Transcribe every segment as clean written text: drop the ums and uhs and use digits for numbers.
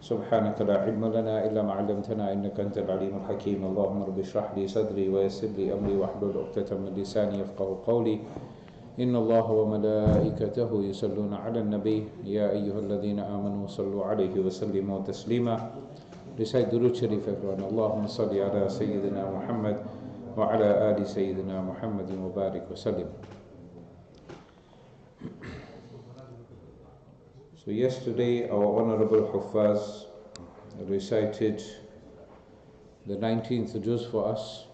سبحانك لا علم لنا إلا ما علمتنا إنك أنت العليم الحكيم اللهم رب اشرح لي صدري ويسر لي أمري واحلل عقدة من لساني يفقهوا قولي إن الله وملائكته يصلون على النبي يا أيها الذين آمنوا صلوا عليه وسلموا تسليما. Recite Durood Sharif everyone. اللهم صل على سيدنا محمد وعلى آل سيدنا محمد وبارك وسلم. So yesterday our Honorable Huffaz recited the 19th juz for us.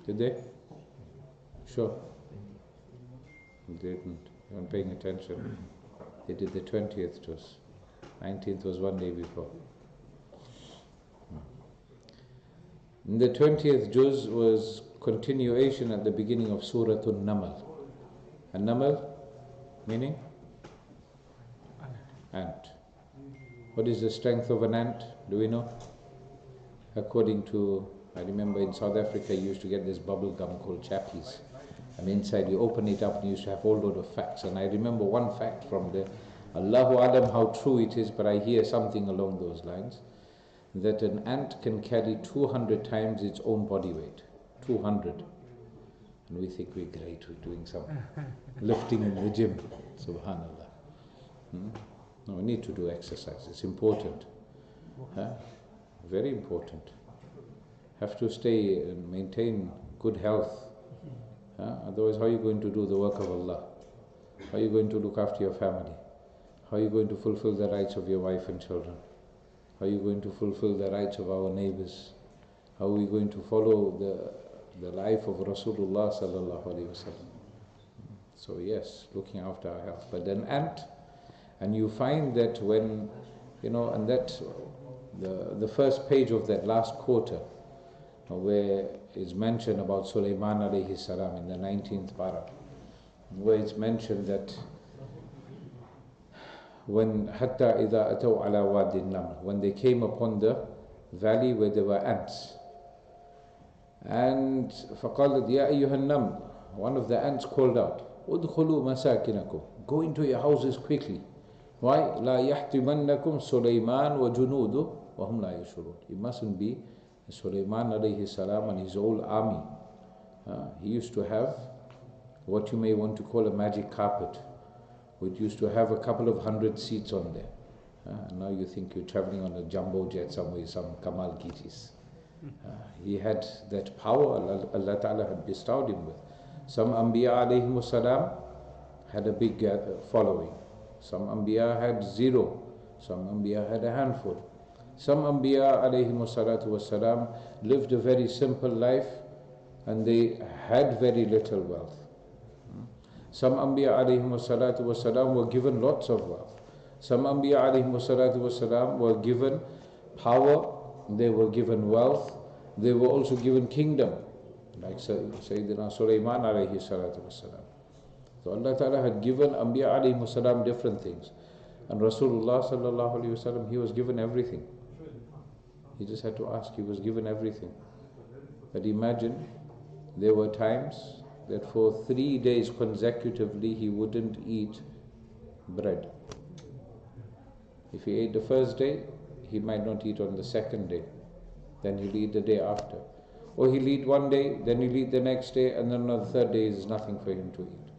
Did they? Sure. They didn't. You weren't paying attention. They did the 20th juz. 19th was one day before. The 20th juz was continuation at the beginning of Surah An-Naml. An-Naml meaning? Ant. What is the strength of an ant? Do we know? According to, I remember in South Africa you used to get this bubble gum called chappies. And inside you open it up and you used to have a whole load of facts. And I remember one fact from there. Allahu Alam how true it is, but I hear something along those lines. That an ant can carry 200 times its own body weight. 200. And we think we're great, we're doing some lifting in the gym. Subhanallah. No, we need to do exercise. It's important. Very important. Have to stay and maintain good health. Otherwise, how are you going to do the work of Allah? How are you going to look after your family? How are you going to fulfill the rights of your wife and children? How are you going to fulfill the rights of our neighbors? How are we going to follow the life of Rasulullah sallallahu alaihi wasallam? So yes, looking after our health. But an ant, and you find that when, and that the first page of that last quarter, where is mentioned about Sulaiman alayhi salam in the 19th para, where it's mentioned that when hatta idha ataw ala wadi naml, when they came upon the valley where there were ants, and faqalat ya ayyuhan naml, one of the ants called out, udkhulu masakinakum, go into your houses quickly. Why? La yahtimannakum Sulaiman wa junudu wa hum la yashurun. It mustn't be Sulaiman alayhi salam and his whole army. He used to have what you may want to call a magic carpet, which used to have a couple of 100 seats on there. And now you think you're traveling on a jumbo jet somewhere, some Kamal Kitis. He had that power Allah Ta'ala had bestowed him with. Some Anbiya alayhimus salam had a big following. Some Anbiya had zero. Some Anbiya had a handful. Some Anbiya alayhimus salatu was salam lived a very simple life and they had very little wealth. Some Anbiya alayhimus salatu was salam were given lots of wealth. Some Anbiya alayhimus salatu was salam were given power, they were given wealth, they were also given kingdom, like Sayyidina Sulaiman alayhi salatu was salam. So Allah Ta'ala had given Anbiya alayhimus salam different things. And Rasulullah sallallahu alayhi wasallam, he was given everything. He just had to ask, he was given everything. But imagine, there were times that for 3 days consecutively he wouldn't eat bread. If he ate the first day, he might not eat on the second day. Then he'll eat the day after. Or he'll eat one day, then he'll eat the next day, and then on the third day is nothing for him to eat.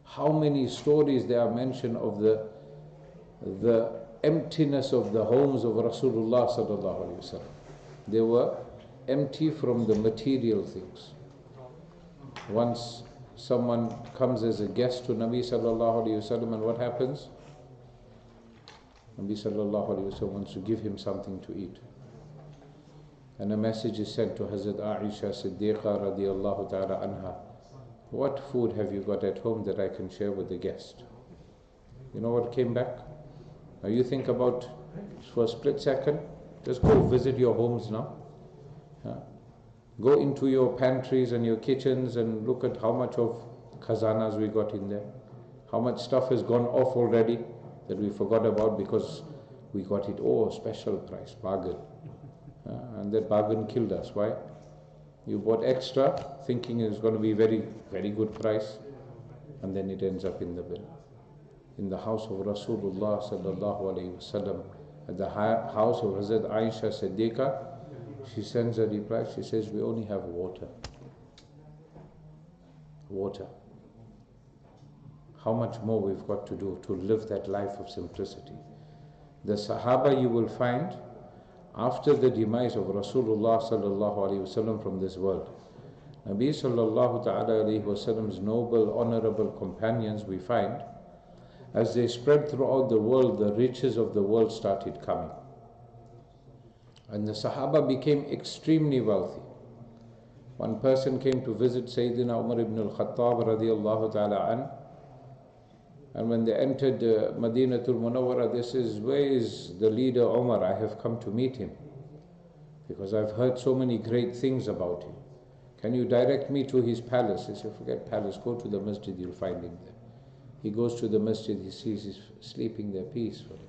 How many stories there are mentioned of the emptiness of the homes of Rasulullah sallallahu alaihi wasallam. They were empty from the material things. Once someone comes as a guest to Nabi sallallahu alaihi wasallam, and what happens? Nabi sallallahu alaihi wasallam wants to give him something to eat. And a message is sent to Hazrat Aisha Siddiqa radiyallahu ta'ala anha. What food have you got at home that I can share with the guest? You know what came back? Now you think about, for a split second, just go visit your homes now. Go into your pantries and your kitchens and look at how much of khazanas we got in there. How much stuff has gone off already that we forgot about because we got it, special price, bargain. And that bargain killed us. Why? You bought extra thinking it's going to be very, very good price, and then it ends up in the bin. in the house of Rasulullah sallallahu alayhi wasallam, at the house of Hazrat Aisha Siddiqa, she sends a reply, she says, we only have water. Water. How much more we've got to do to live that life of simplicity. The Sahaba, you will find, after the demise of Rasulullah sallallahu alayhi wasallam from this world, Nabi sallallahu ta'ala alayhi wasallam's noble, honorable companions, we find, as they spread throughout the world, the riches of the world started coming. And the Sahaba became extremely wealthy. One person came to visit Sayyidina Umar ibn al-Khattab radiyallahu ta'ala an, and when they entered Madinatul Munawwara, they says, where is the leader Umar? I have come to meet him, because I've heard so many great things about him. Can you direct me to his palace? He said, forget palace, go to the masjid, you'll find him there. He goes to the masjid, he sees he's sleeping there peacefully.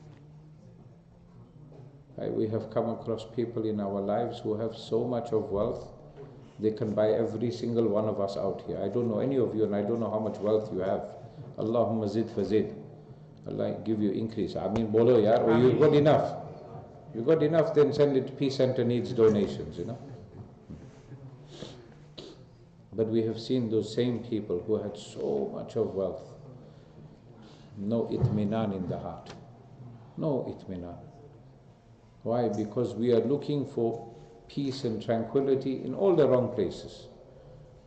Right? We have come across people in our lives who have so much of wealth, they can buy every single one of us out here. I don't know any of you, and I don't know how much wealth you have. Allahumma zid fazid. Allah give you increase. I mean, bolo yaar, or you got enough. You got enough, then send it to Peace Center needs donations, you know. But we have seen those same people who had so much of wealth. No itminan in the heart. No itminan. Why? Because we are looking for peace and tranquility in all the wrong places.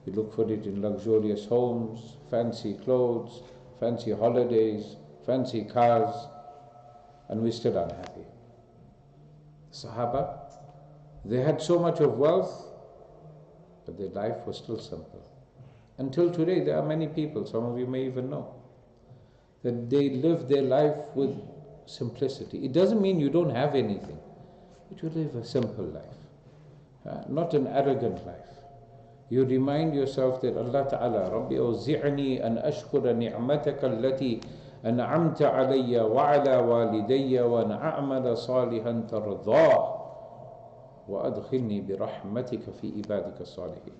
We look for it in luxurious homes, fancy clothes, fancy holidays, fancy cars, and we're still unhappy. Sahaba, they had so much of wealth, but their life was still simple. Until today, there are many people, some of you may even know, that they live their life with simplicity. It doesn't mean you don't have anything, but you live a simple life, not an arrogant life. You remind yourself that Allah Ta'ala, Rabbi awzi'ni an ashkura ni'mataka allati an'amta alayya wa ala walidayya wa an a'mala salihan tardah wa adkhilni bi rahmatika fi ibadika salihin.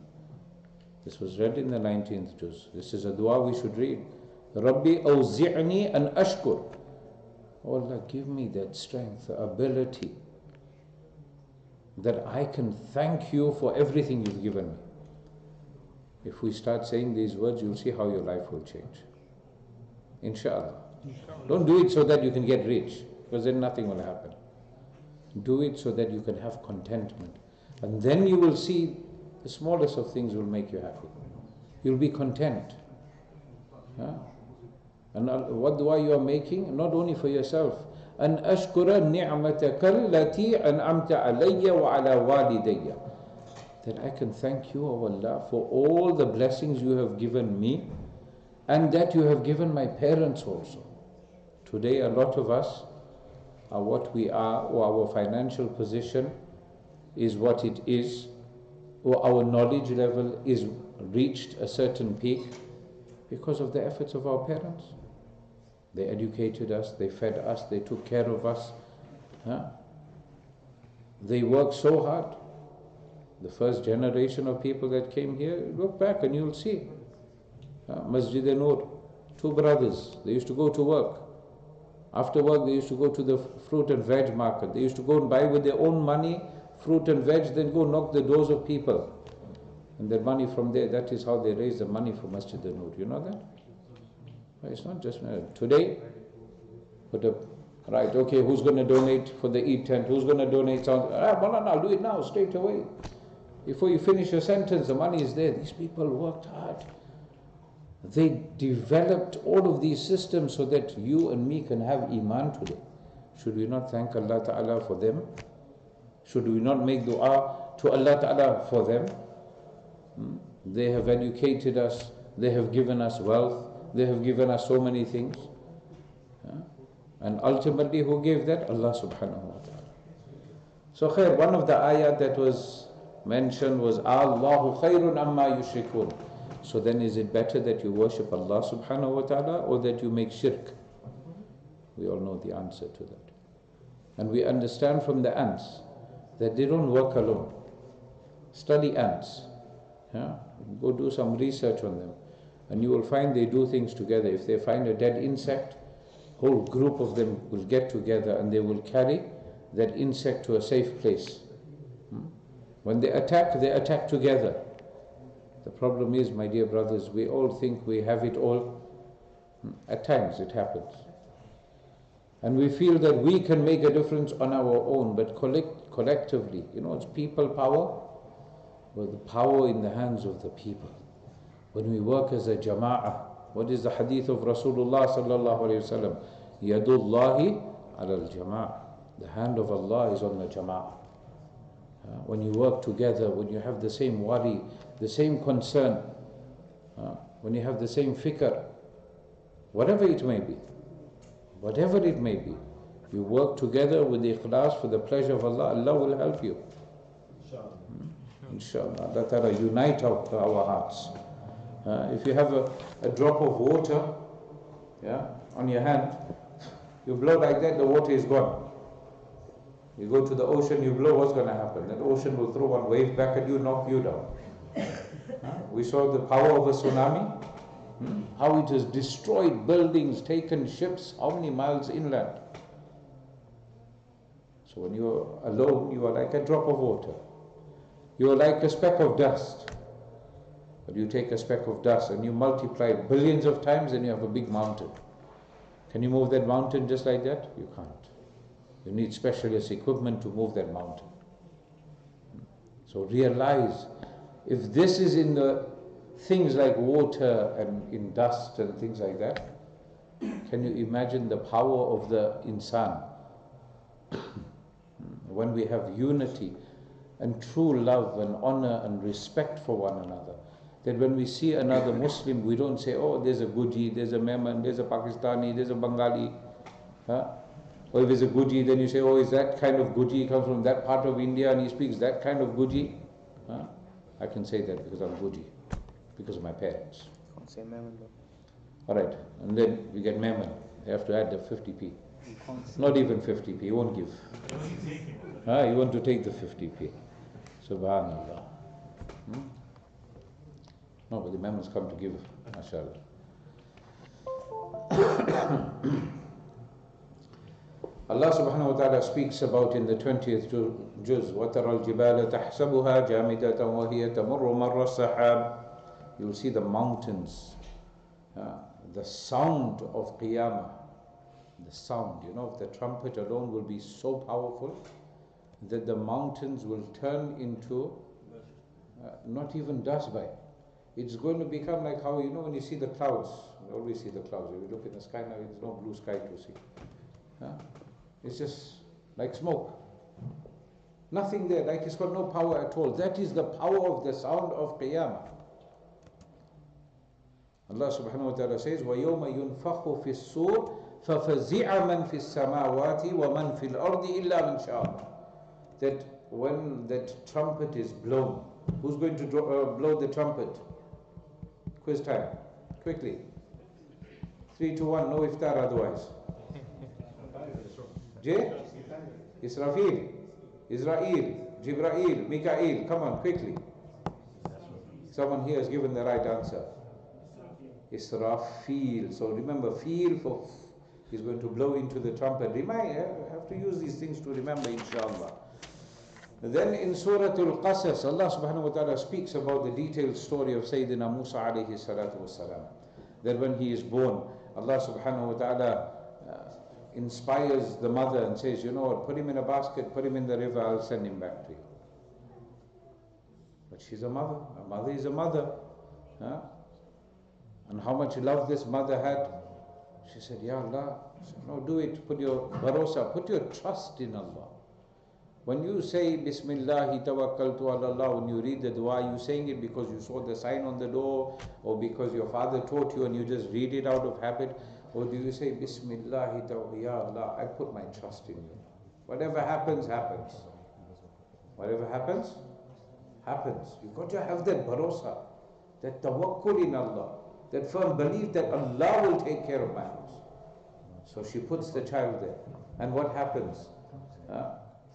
This was read in the 19th juz. This is a dua we should read. Rabbi awzi'ni an ashkur. Oh Allah, give me that strength, the ability, that I can thank you for everything you've given me. If we start saying these words, you'll see how your life will change. Inshallah. Don't do it so that you can get rich, because then nothing will happen. Do it so that you can have contentment. And then you will see the smallest of things will make you happy. You'll be content. And what dua you are making, not only for yourself. An ashkura ni'mataka allati an'amta alayya wa ala walidayya. That I can thank you, O Allah, for all the blessings you have given me, and that you have given my parents also. Today a lot of us are what we are, or our financial position is what it is, or our knowledge level is reached a certain peak because of the efforts of our parents. They educated us, they fed us, they took care of us. They worked so hard. The first generation of people that came here, look back and you'll see. Masjid Noor, two brothers, they used to go to work. After work, they used to go to the fruit and veg market. They used to go and buy with their own money fruit and veg, then go knock the doors of people. And their money from there, that is how they raise the money for Masjid Noor. You know that? It's not just today. Put up, right, okay, who's going to donate for the Eid tent? Who's going to donate something? Moulana, I'll do it now, straight away. Before you finish your sentence, the money is there. These people worked hard. They developed all of these systems so that you and me can have Iman today. Should we not thank Allah Ta'ala for them? Should we not make dua to Allah Ta'ala for them? They have educated us. They have given us wealth. They have given us so many things. And ultimately, who gave that? Allah Subhanahu wa Ta'ala. So khair, one of the ayat that was mentioned was Allahu khairun amma yushrikun. So then is it better that you worship Allah Subhanahu wa Ta'ala or that you make shirk? We all know the answer to that. And we understand from the ants that they don't work alone. Study ants. Go do some research on them. And you will find they do things together. If they find a dead insect, whole group of them will get together and they will carry that insect to a safe place. When they attack together. The problem is, my dear brothers, we all think we have it all. At times it happens. And we feel that we can make a difference on our own, but collectively, it's people power. Well, the power in the hands of the people. When we work as a jama'ah, what is the hadith of Rasulullah sallallahu alayhi wa sallam? Yadullahi ala al-jama'ah. The hand of Allah is on the jama'ah. When you work together, when you have the same worry, the same concern, when you have the same fikr, whatever it may be, you work together with the ikhlas for the pleasure of Allah, Allah will help you. Inshallah. Allah Ta'ala unite our hearts. If you have a drop of water on your hand, you blow like that, the water is gone. You go to the ocean, you blow, what's going to happen? That ocean will throw one wave back at you, knock you down. We saw the power of a tsunami, how it has destroyed buildings, taken ships, how many miles inland. So when you're alone, you are like a drop of water. You are like a speck of dust. But you take a speck of dust and you multiply it billions of times and you have a big mountain. Can you move that mountain just like that? You can't. You need specialist equipment to move that mountain. So realize, if this is in the things like water and in dust and things like that, can you imagine the power of the insan? When we have unity and true love and honor and respect for one another, that when we see another Muslim, we don't say, oh, there's a Guji, there's a Memon, there's a Pakistani, there's a Bengali. Or if it's a Guji, then you say, oh, is that kind of Guji? He comes from that part of India and he speaks that kind of Guji. I can say that because I'm Guji, because of my parents. Can't say Memon though. Alright, and then we get Memon. You have to add the 50p. Not even 50p, he won't give. You want to take the 50p. Subhanallah. No, but the Memons come to give, mashallah. Allah subhanahu wa ta'ala speaks about in the 20th juz, وَتَرَى الْجِبَالَ تَحْسَبُهَا جَامِدَةً وَهِيَ تَمُرُّ مَرَّ السَّحَابِ. You'll see the mountains, the sound of Qiyamah, the sound, the trumpet alone will be so powerful that the mountains will turn into not even dust by. It's going to become like how, when you see the clouds, you always see the clouds. If you look in the sky now, there's no blue sky to see. It's just like smoke. Nothing there, like it's got no power at all. That is the power of the sound of Qiyamah. Allah subhanahu wa ta'ala says, وَيَوْمَ يُنْفَخُ فِي الصُّورِ فَفَزِعَ مَنْ فِي السَّمَاوَاتِ وَمَنْ فِي الْأَرْضِ إِلَّا مِنْ شَاءَ اللَّهِ. That when that trumpet is blown, who's going to blow the trumpet? Quiz time. Quickly. 3, 2, 1. No iftar otherwise. J? Israfil. Israel. Jibrail. Mikael. Come on, quickly. Someone here has given the right answer. Israfil. So remember, feel for he's going to blow into the trumpet. Remind, have to use these things to remember, inshallah. Then in Surah Al-Qasas, Allah subhanahu wa ta'ala speaks about the detailed story of Sayyidina Musa alayhi salatu wasalam. That when he is born, Allah subhanahu wa ta'ala inspires the mother and says, you know what, put him in a basket, put him in the river, I'll send him back to you. But she's a mother. A mother is a mother. And how much love this mother had. She said, Ya Allah, no, do it. Put your bharosa, put your trust in Allah. When you say Bismillahi tawakkaltu ala Allah, when you read the dua, you saying it because you saw the sign on the door, or because your father taught you and you just read it out of habit, or do you say Bismillahi tawakkaltu, Ya Allah, I put my trust in you. Whatever happens, happens. Whatever happens, happens. You've got to have that bharosa, that tawakkul in Allah, that firm belief that Allah will take care of matters. So she puts the child there. And what happens?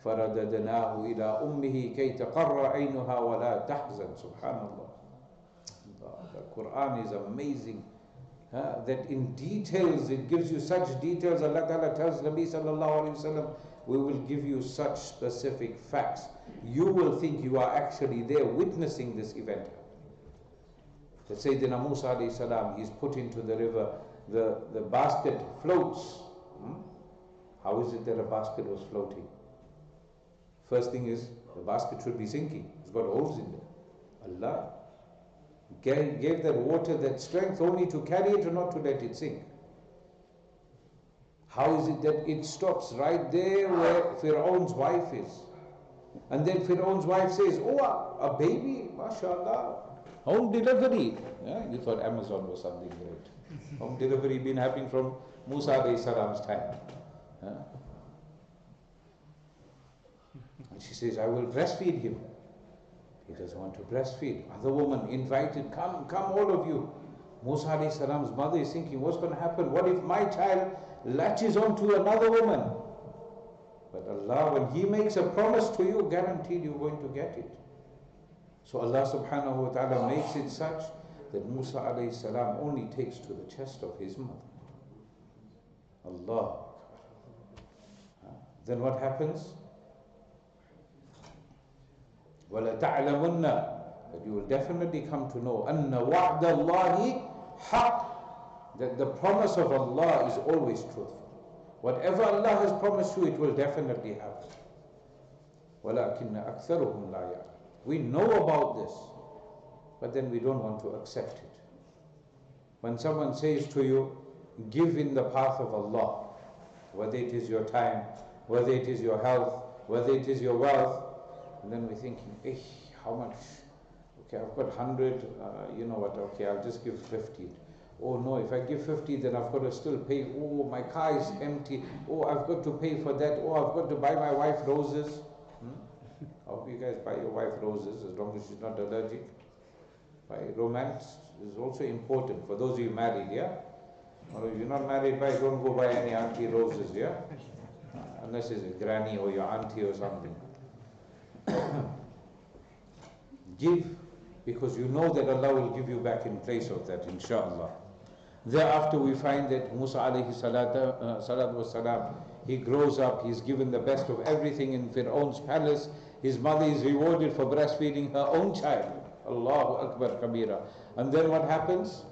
فَرَدَدْنَاهُ إِلَىٰ أُمِّهِ كَيْ تَقَرَّ عَيْنُهَا وَلَا تَحْزَنْ. Subhanallah. The Quran is amazing. that in details, it gives you such details. Allah Ta'ala tells Nabi Sallallahu Alaihi Wasallam, we will give you such specific facts. You will think you are actually there witnessing this event. That Sayyidina Musa Alayhi Salam, he's put into the river, the basket floats. How is it that a basket was floating? First thing is, the basket should be sinking. It's got holes in there. Allah gave that water that strength only to carry it or not to let it sink. How is it that it stops right there where Fir'aun's wife is? And then Fir'aun's wife says, oh, a baby, mashallah, home delivery. Yeah, you thought Amazon was something great. Home delivery been happening from Musa alayhi salam's time. And she says, I will breastfeed him. He doesn't want to breastfeed. Other woman invited, come all of you. Musa alayhi salam's mother is thinking, what's going to happen? What if my child latches onto another woman? But Allah, when He makes a promise to you, guaranteed you're going to get it. So Allah subhanahu wa ta'ala makes it such that Musa alayhi salam only takes to the chest of his mother. Allah. Then what happens? وَلَتَعْلَمُنَّ, that you will definitely come to know أَنَّ وَعْدَ اللَّهِ حَقٌّ, that the promise of Allah is always truthful. Whatever Allah has promised you, it will definitely happen. وَلَكِنَّ أَكْثَرُهُمْ لَا يَعْلَمُونَ. We know about this, but then we don't want to accept it. When someone says to you, give in the path of Allah, whether it is your time, whether it is your health, whether it is your wealth, and then we're thinking, how much? Okay, I've got 100, you know what, okay, I'll just give 50. Oh no, if I give 50, then I've got to still pay. Oh, my car is empty. Oh, I've got to pay for that. Oh, I've got to buy my wife roses. I hope you guys buy your wife roses, as long as she's not allergic. Right? Romance is also important for those of you married, yeah? Or if you're not married, don't go buy any auntie roses, yeah? Unless it's a granny or your auntie or something. Give, because you know that Allah will give you back in place of that, inshallah. Thereafter we find that Musa alayhi salatu was salam, he grows up, he's given the best of everything in Fir'aun's palace. His mother is rewarded for breastfeeding her own child. Allahu Akbar Kabira. And then what happens?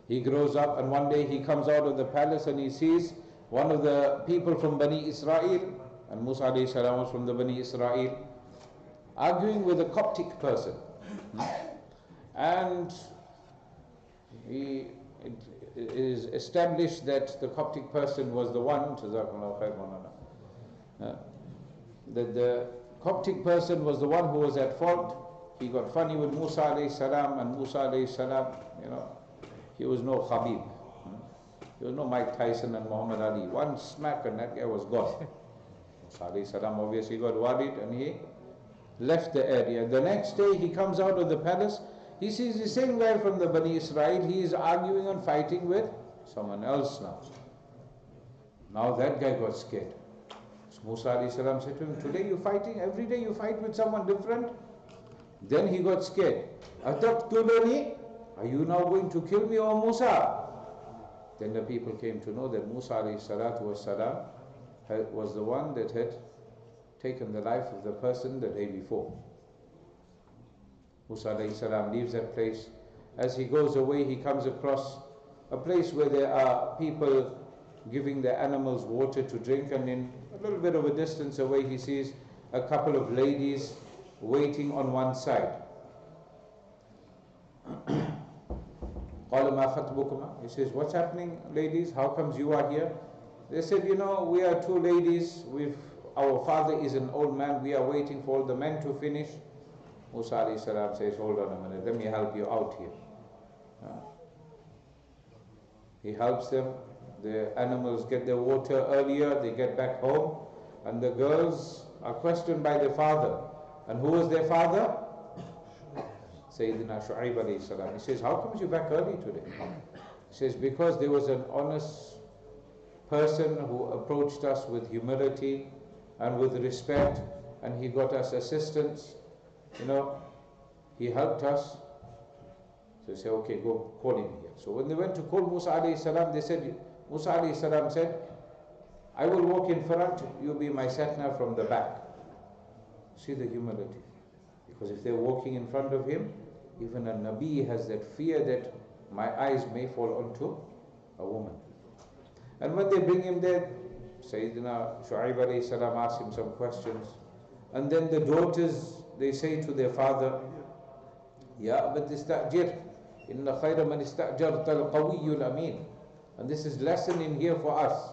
He grows up, and one day he comes out of the palace and he sees one of the people from Bani Israel, and Musa alayhi salam was from the Bani Israel, arguing with a Coptic person. And it is established that the Coptic person was the one, that the Coptic person was the one who was at fault. He got funny with Musa alayhi salam, and Musa alayhi salam, he was no Khabib. He was no Mike Tyson and Muhammad Ali. One smack and that guy was gone. Musa alayhi salam obviously got worried and he left the area. The next day he comes out of the palace. He sees the same guy from the Bani Israel. He is arguing and fighting with someone else now. Now that guy got scared. So Musa alayhi salam said to him, today you're fighting? Every day you fight with someone different? Then he got scared. Ataqtuluni? Are you now going to kill me, O Musa? Then the people came to know that Musa alayhi salatu was salam was the one that had taken the life of the person the day before. Musa alayhi salam leaves that place. As he goes away, he comes across a place where there are people giving their animals water to drink, and in a little bit of a distance away he sees a couple of ladies waiting on one side. He says, what's happening, ladies? How comes you are here? They said, we are two ladies. Our father is an old man. We are waiting for all the men to finish. Musa alayhi salam says, hold on a minute. Let me help you out here. He helps them. The animals get their water earlier. They get back home. And the girls are questioned by their father. And who was their father? Sayyidina Shu'aib alayhi salam. He says, how comes you back early today? He says, because there was an honest person who approached us with humility and with respect, and he got us assistance. He helped us. So he said, okay, go call him here. So when they went to call Musa alayhi salam, they said, Musa alayhi salam said, I will walk in front, you be my satna from the back. See the humility. Because if they're walking in front of him, even a Nabi has that fear that my eyes may fall onto a woman. And when they bring him there, Sayyidina Shu'aib alayhi salam asks him some questions. And then the daughters, they say to their father, Ya abad istajir, inna khayra man istajarta al-qawiyyul ameen. And this is lesson in here for us,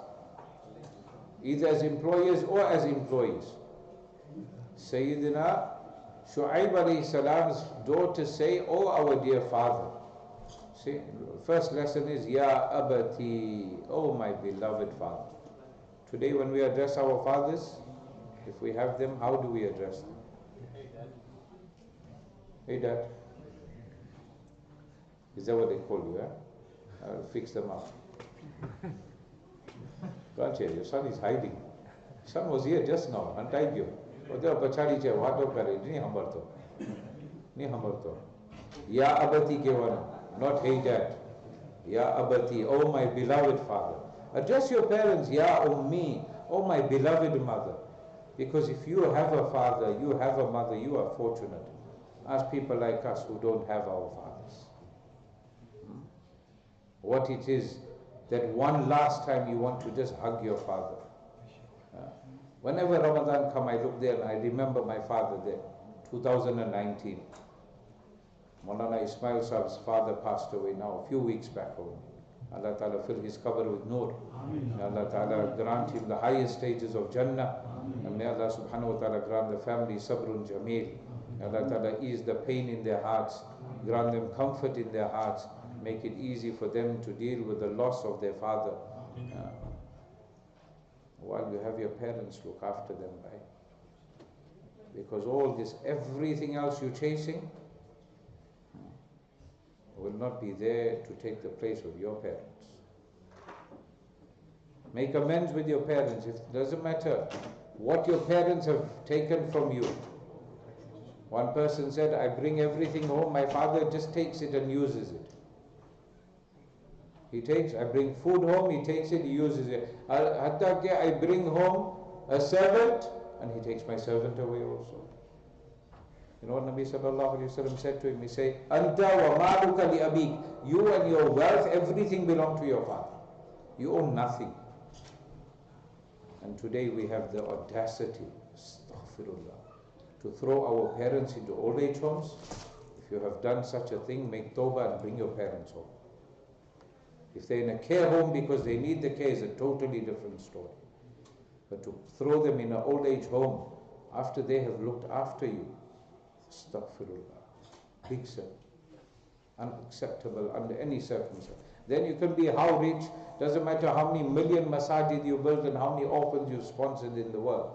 either as employers or as employees. Sayyidina Shu'aib alayhi salam's daughters say, Oh our dear father. See, first lesson is, Ya abati, oh my beloved father. Today when we address our fathers, if we have them, how do we address them? Hey dad. Is that what they call you, eh? I'll fix them up. Can't you? Your son is hiding. Son was here just now, untied you. Ya abati kevana, not hey dad. Ya abati, oh my beloved father. Address your parents, Ya ummi, oh my beloved mother. Because if you have a father, you have a mother, you are fortunate. Ask people like us who don't have our fathers. What it is that one last time you want to just hug your father. Whenever Ramadan come, I look there and I remember my father there. 2019. Moulana Ismail Saab's father passed away now, a few weeks back only. Allah Ta'ala fill his cover with nur. Allah Ta'ala grant him the highest stages of Jannah. And may Allah Subhanahu wa Ta'ala grant the family sabrun jameel. Allah Ta'ala ease the pain in their hearts. Grant them comfort in their hearts. Make it easy for them to deal with the loss of their father. While you have your parents, look after them, right? Because all this, everything else you're chasing will not be there to take the place of your parents. Make amends with your parents. It doesn't matter what your parents have taken from you. One person said, I bring everything home, my father just takes it and uses it. I bring food home, he takes it, he uses it. I bring home a servant, and he takes my servant away also. You know what Nabi sallallahu alayhi wa sallam said to him? He said, Anta wa maluka li abik. You and your wealth, everything belong to your father. You own nothing. And today we have the audacity, astaghfirullah, to throw our parents into old age homes. If you have done such a thing, make tawbah and bring your parents home. If they're in a care home because they need the care, is a totally different story. But to throw them in an old age home after they have looked after you, astaghfirullah, big sin, unacceptable under any circumstance. Then you can be how rich, doesn't matter how many million masajid you built and how many orphans you sponsored in the world.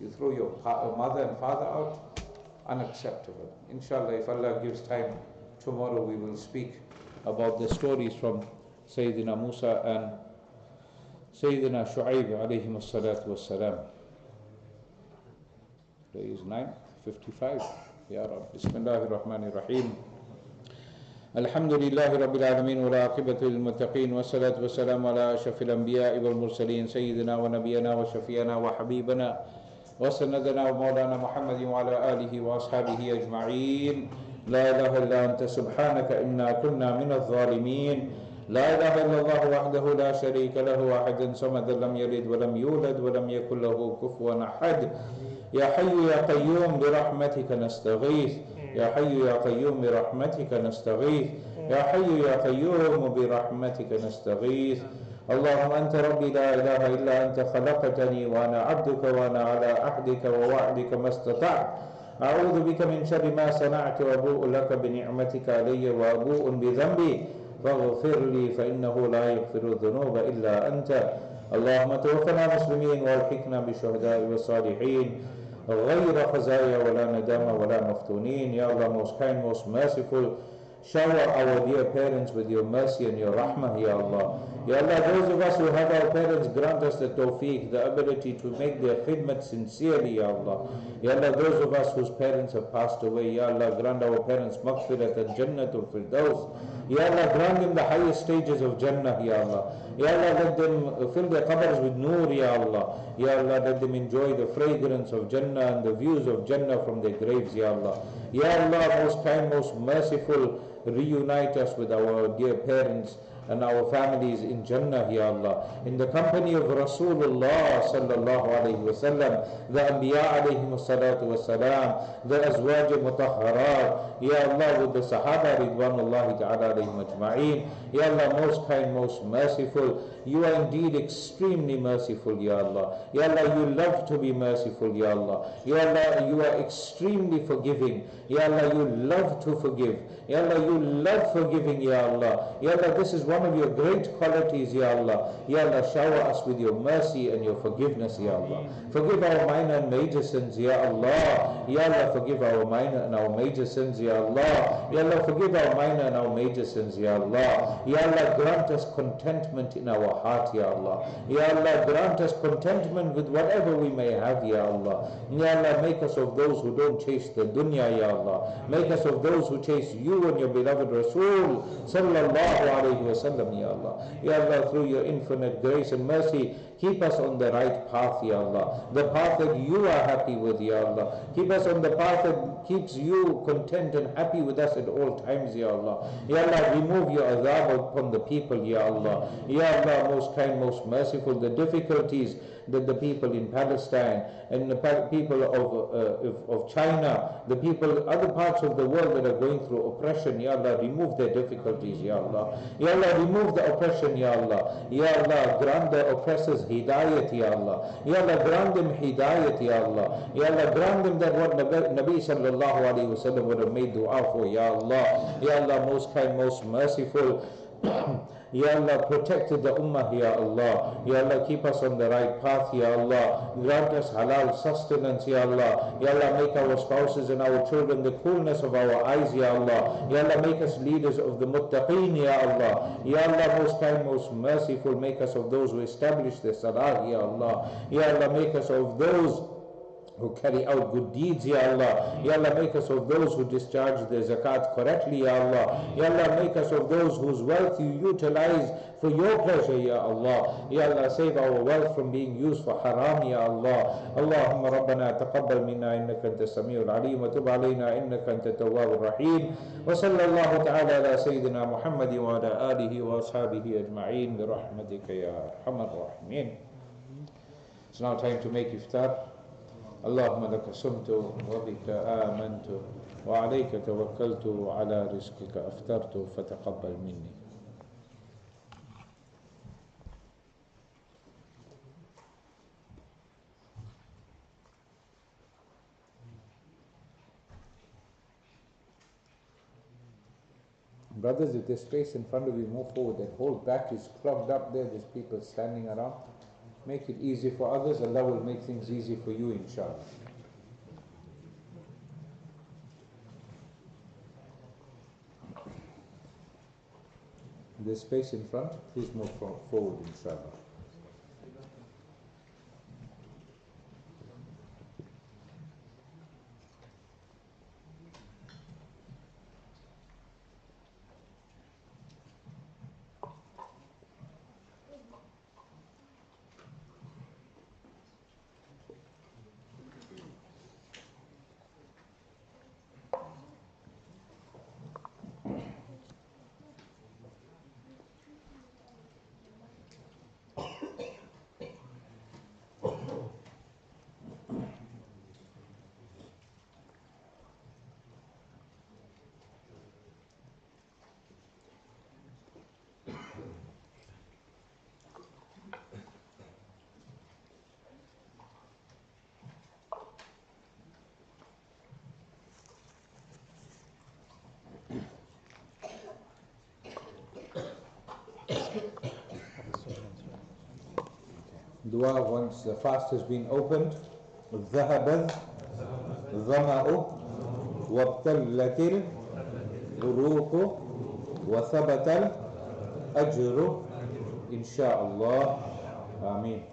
You throw your mother and father out, unacceptable. Inshallah, if Allah gives time, tomorrow we will speak about the stories from Sayyidina Musa and Sayyidina Shu'aib alayhim as-salatu was-salam. Today is 9:55. Ya Rab. Bismillahir Rahmanir Rahim. Alhamdulillahi Rabbil Alameen wa la aqibatu lil muttaqin wa salatu wa salam ala ashrafil anbiya'i wal mursalin Sayyidina wa nabiyyina wa shafi'ana wa habibana wa sanadana wa Moulana Mohammed wa ala alihi wa ashabihi ajma'in. La ilaha illa anta subhanaka inna kunna minadh dhalimin. لا إله إلا الله وحده لا شريك له أحد صمد لم يلد ولم يولد ولم يكن له كفوا أحد يا حي يا قيوم برحمتك نستغيث يا حي يا قيوم برحمتك نستغيث يا حي يا قيوم برحمتك نستغيث اللهم أنت ربي لا إله إلا أنت خلقتني وأنا عبدك وأنا على عهدك ووعدك ما استطعت أعوذ بك من شر ما صنعت وأبوء لك بنعمتك علي وأبوء بذنبي فاغفر لي فإنه لا يغفر الذنوب إلا أنت اللهم توفنا مسلمين والحقنا بالشهداء والصالحين غير خزايا ولا ندامة ولا مفتونين. Ya Allah, most kind, most merciful, Shower our dear parents with your mercy and your rahmah, Ya Allah. Ya Allah, those of us who have our parents, grant us the tawfiq, the ability to make their khidmat sincerely, Ya Allah. Ya Allah, those of us whose parents have passed away, Ya Allah, grant our parents maghfirat and jannatul firdaus. Ya Allah, grant them the highest stages of Jannah, Ya Allah. Ya Allah, let them fill their qabrs with noor, Ya Allah. Ya Allah, let them enjoy the fragrance of Jannah and the views of Jannah from their graves, Ya Allah. Ya Allah, most kind, most merciful, reunite us with our dear parents and our families in Jannah, Ya Allah, in the company of Rasulullah sallallahu alayhi wa sallam, the Anbiya alayhim salatu wa salam, the Azwaj mutahharat, Ya Allah, with the Sahaba ridwanullahi ta'ala alayhim ajma'een. Ya Allah, most kind, most merciful, you are indeed extremely merciful, Ya Allah. Ya Allah, you love to be merciful, Ya Allah. Ya Allah, you are extremely forgiving. Ya Allah, you love to forgive. Ya Allah, you love forgiving, Ya Allah. Ya Allah, this is one of your great qualities, Ya Allah. Ya Allah, shower us with your mercy and your forgiveness, Ya Allah. Forgive our minor and major sins, Ya Allah. Ya Allah, forgive our minor and our major sins, Ya Allah. Ya Allah, forgive our minor and our major sins, Ya Allah. Ya Allah, grant us contentment in our heart, Ya Allah. Ya Allah, grant us contentment with whatever we may have, Ya Allah. Ya Allah, make us of those who don't chase the dunya, Ya Allah. Make us of those who chase you and your beloved Rasul sallallahu alayhi wa sallam, Ya Allah. Ya Allah, through your infinite grace and mercy, keep us on the right path, Ya Allah. The path that you are happy with, Ya Allah. Keep us on the path that keeps you content and happy with us at all times, Ya Allah. Ya Allah, remove your azab upon the people, Ya Allah. Ya Allah, most kind, most merciful, the difficulties that the people in Palestine and the people of China, the people other parts of the world that are going through oppression, Ya Allah, remove their difficulties, Ya Allah. Ya Allah, remove the oppression, Ya Allah. Ya Allah, grant the oppressors hidayat, Ya Allah. Ya Allah, grant them hidayat, Ya Allah. Ya Allah, grant them that what Nabi sallallahu alayhi wa sallam would have made dua for, Ya Allah. Ya Allah, most kind, most merciful, Ya Allah, protect the ummah, Ya Allah. Ya Allah, keep us on the right path, Ya Allah. Grant us halal sustenance, Ya Allah. Ya Allah, make our spouses and our children the coolness of our eyes, Ya Allah. Ya Allah, make us leaders of the muttaqeen, Ya Allah. Ya Allah, most kind, most merciful, make us of those who establish the salah, Ya Allah. Ya Allah, make us of those who carry out good deeds, Ya Allah. Ya Allah, make us of those who discharge their zakat correctly, Ya Allah. Ya Allah, make us of those whose wealth you utilize for your pleasure, Ya Allah. Ya Allah, save our wealth from being used for haram, Ya Allah. Allahumma rabbana taqabbal minna innaka anta as-sami'ul alim wa tub alayna innaka anta at-tawwabur rahim. Wa sallallahu ta'ala ala sayyidina Muhammadin wa ala alihi wa ashabihi ajma'in bi rahmatika ya arhamar rahimin. It's now time to make iftar. اللهم لك صمت وبك آمنت وعليك توكلت وعلى رزقك أفطرت فتقبل مني. Brothers, if there's space in front of you, move forward. That whole back is clogged up there. There's people standing around. Make it easy for others. Allah will make things easy for you, inshallah. There's space in front. Please move forward, inshallah. Dua once the fast has been opened. ذهب الظمأ وابتلت العروق وثبت الأجر إن شاء الله. آمين.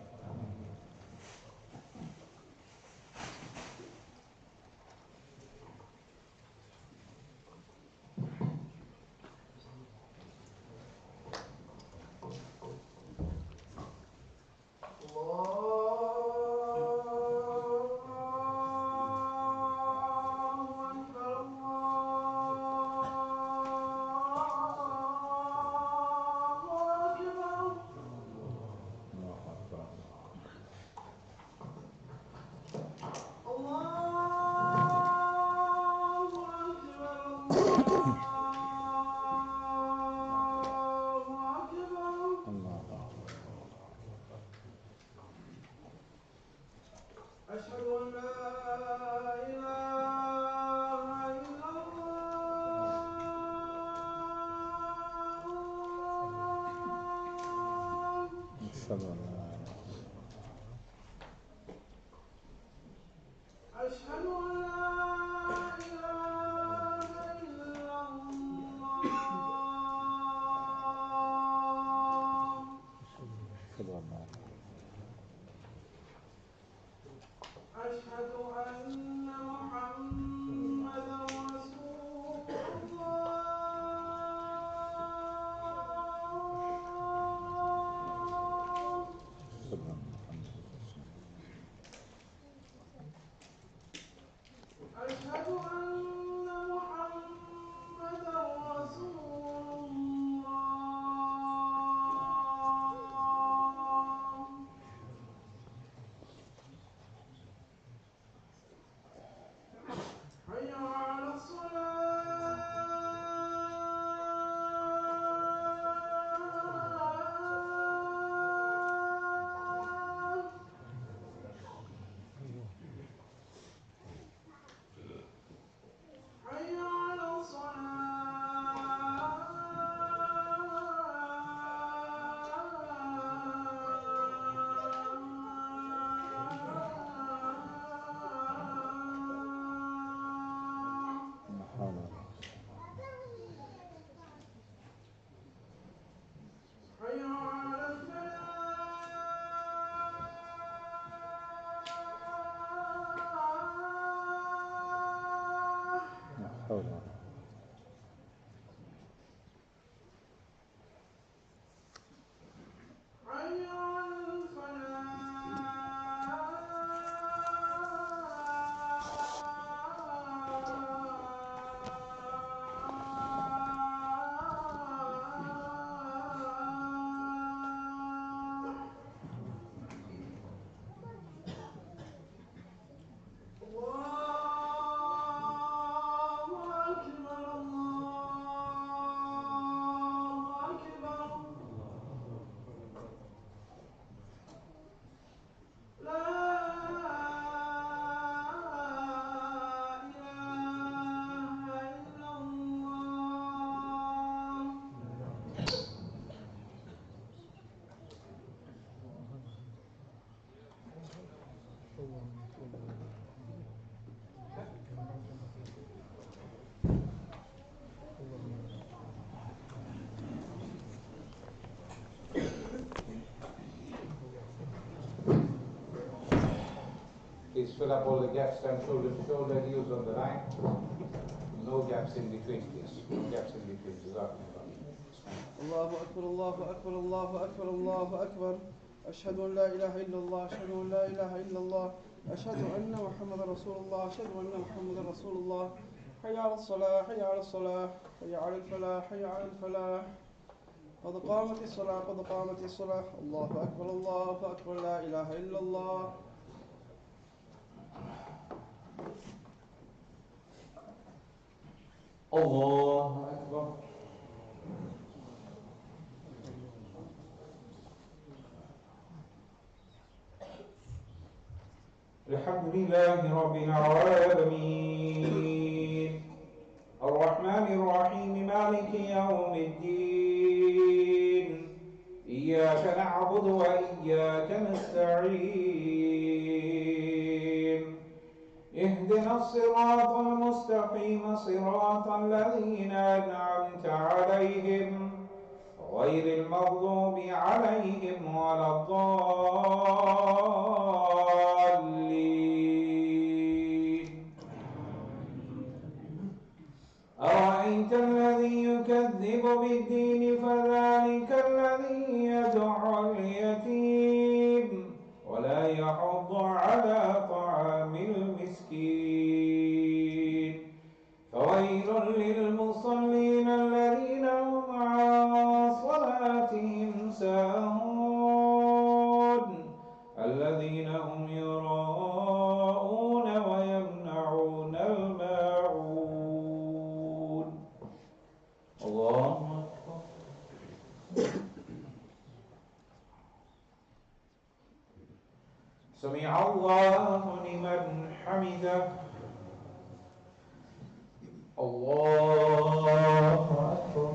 Please fill up all the gaps, stand shoulder to shoulder, heels on the line. No gaps in between, please. No gaps in between. الله أكبر الله أكبر الله أكبر الله أكبر. أشهد أن لا إله إلا الله أشهد أن لا إله إلا الله أشهد أن محمد رسول الله أشهد أن محمد رسول الله. حي على الصلاة حي على الصلاة حي على الفلاح حي على الفلاح. قد قامت الصلاة قد قامت الصلاة. الله أكبر الله أكبر لا إله إلا الله. الله أكبر. الحمد لله رب العالمين الرحمن الرحيم مالك يوم الدين إياك نعبد وإياك نستعين اهدنا الصراط المستقيم صراط الذين أنعمت عليهم غير المغضوب عليهم ولا الضالين. أرأيت الذي يكذب بالدين فذلك الذي يدع اليتيم ولا يحض على طعام المسكين. فويل للمصلين الذين هم عن صلاتهم ساهون الذين هم يراءون ويمنعون الماعون. الله أكبر. سمع الله لمن حمده. الله أكبر.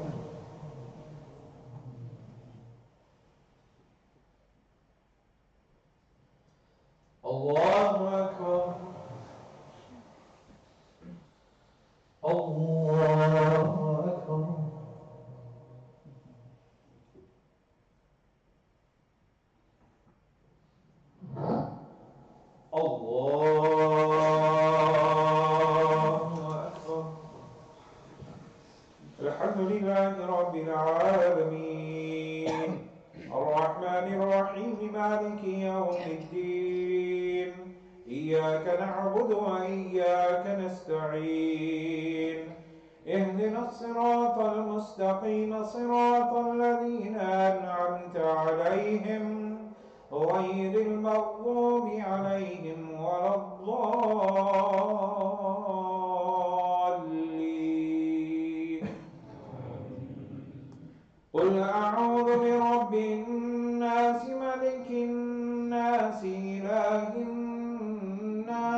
الله أكبر. الله أكبر. الله أكبر. الحمد لله رب العالمين الرحمن الرحيم مالك يوم الدين إياك نعبد وإياك نستعين اهدنا الصراط المستقيم صراط الذين أنعمت عليهم غير المغضوب عليهم ولا الضالين. قل أعوذ برب الناس ملك الناس إله الناس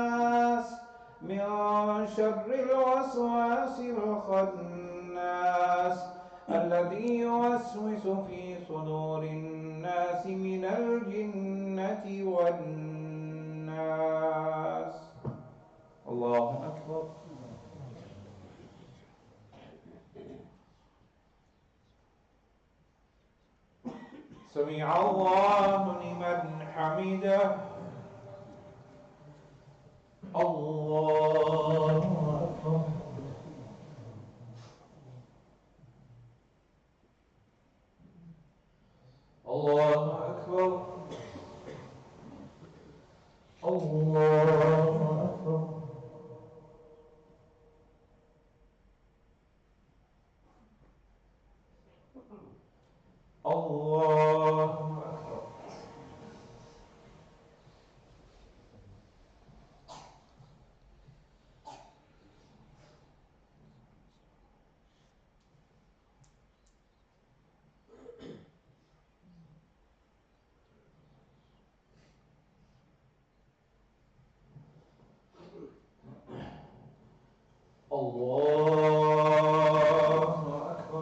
من شر الوسواس الخناس الذي يوسوس في صدور الناس من الجنة والناس. الله أكبر. سمع الله لمن حمده. الله أكبر. الله أكبر. الله أكبر. الله أكبر. الله أكبر.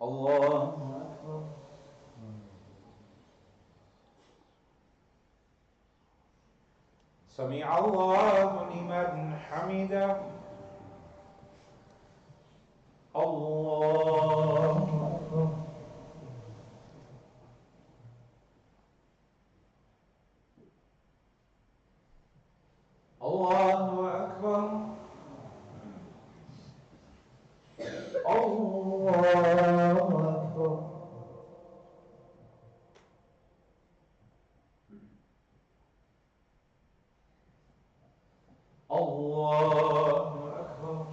الله أكبر. سمع الله لمن حمده. الله أكبر. الله أكبر. الله أكبر. الله أكبر.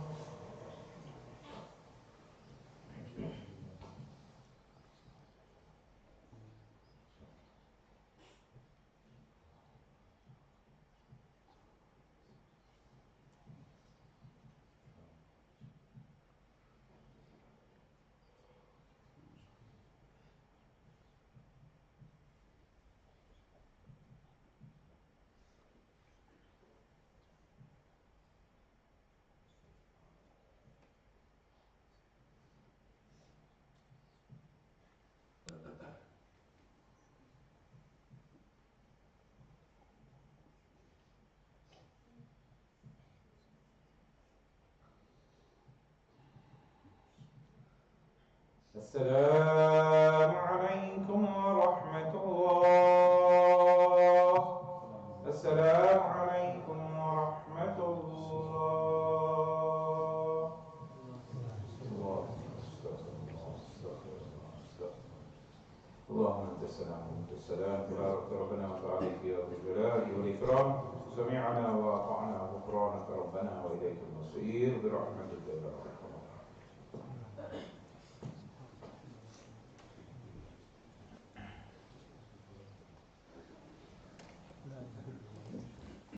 السلام عليكم ورحمة الله. السلام عليكم ورحمة الله. اللهم انت السلام وانت السلام، تبارك ربنا وتعالى يا ذو الجلال والاكرام. سمعنا واطعنا غفرانك ربنا واليك المصير برحمتك يا ارحم